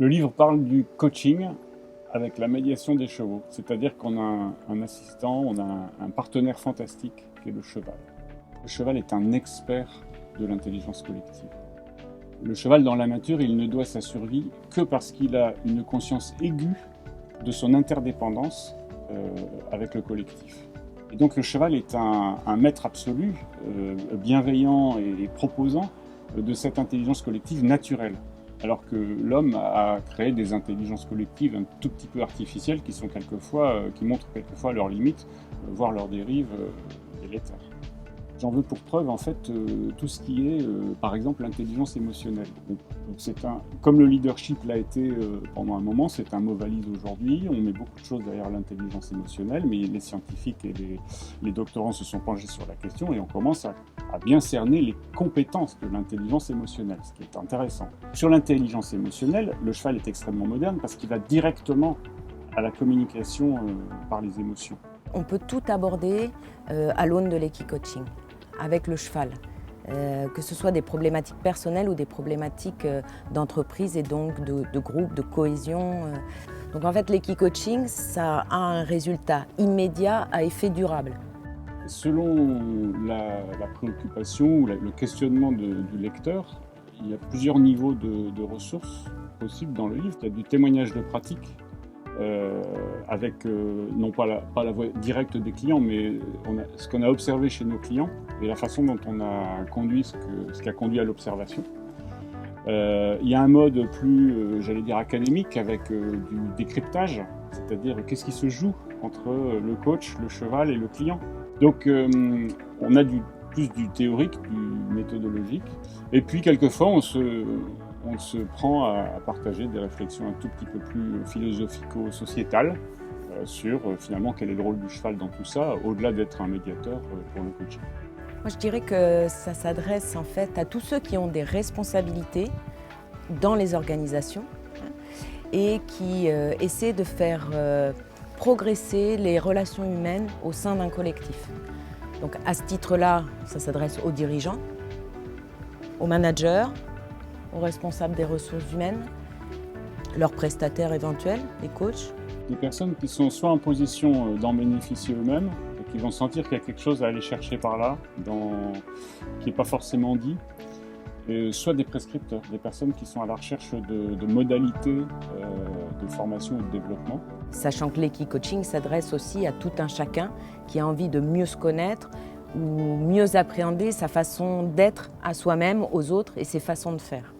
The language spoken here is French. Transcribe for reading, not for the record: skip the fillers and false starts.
Le livre parle du coaching avec la médiation des chevaux. C'est-à-dire qu'on a un assistant, on a un partenaire fantastique qui est le cheval. Le cheval est un expert de l'intelligence collective. Le cheval, dans la nature, il ne doit sa survie que parce qu'il a une conscience aiguë de son interdépendance avec le collectif. Et donc le cheval est un maître absolu, bienveillant et proposant de cette intelligence collective naturelle. Alors que l'homme a créé des intelligences collectives un tout petit peu artificielles qui montrent quelquefois leurs limites, voire leurs dérives délétères. J'en veux pour preuve en fait tout ce qui est, par exemple, l'intelligence émotionnelle. Donc, comme le leadership l'a été pendant un moment, c'est un mot valise aujourd'hui. On met beaucoup de choses derrière l'intelligence émotionnelle, mais les scientifiques et les doctorants se sont penchés sur la question et on commence à bien cerner les compétences de l'intelligence émotionnelle, ce qui est intéressant. Sur l'intelligence émotionnelle, le cheval est extrêmement moderne parce qu'il va directement à la communication par les émotions. On peut tout aborder à l'aune de l'équicoaching avec le cheval, que ce soit des problématiques personnelles ou des problématiques d'entreprise et donc de groupe, de cohésion. Donc en fait, l'équicoaching, ça a un résultat immédiat à effet durable. Selon la préoccupation ou le questionnement du lecteur, il y a plusieurs niveaux de ressources possibles dans le livre. Il y a du témoignage de pratique, avec non pas la voix directe des clients, mais ce qu'on a observé chez nos clients et la façon dont on a conduit ce qui a conduit à l'observation. Il y a un mode plus, académique avec du décryptage, c'est-à-dire qu'est-ce qui se joue entre le coach, le cheval et le client. Donc on a plus du théorique, du méthodologique, et puis quelquefois on se prend à partager des réflexions un tout petit peu plus philosophico-sociétales sur finalement quel est le rôle du cheval dans tout ça, au-delà d'être un médiateur pour le coaching. Moi, je dirais que ça s'adresse en fait à tous ceux qui ont des responsabilités dans les organisations et qui essaient de faire progresser les relations humaines au sein d'un collectif. Donc à ce titre-là, ça s'adresse aux dirigeants, aux managers, aux responsables des ressources humaines, leurs prestataires éventuels, les coachs. Des personnes qui sont soit en position d'en bénéficier eux-mêmes, et qui vont sentir qu'il y a quelque chose à aller chercher par là, qui n'est pas forcément dit, et soit des prescripteurs, des personnes qui sont à la recherche de modalités de formation ou de développement. Sachant que l'équicoaching s'adresse aussi à tout un chacun qui a envie de mieux se connaître ou mieux appréhender sa façon d'être à soi-même, aux autres et ses façons de faire.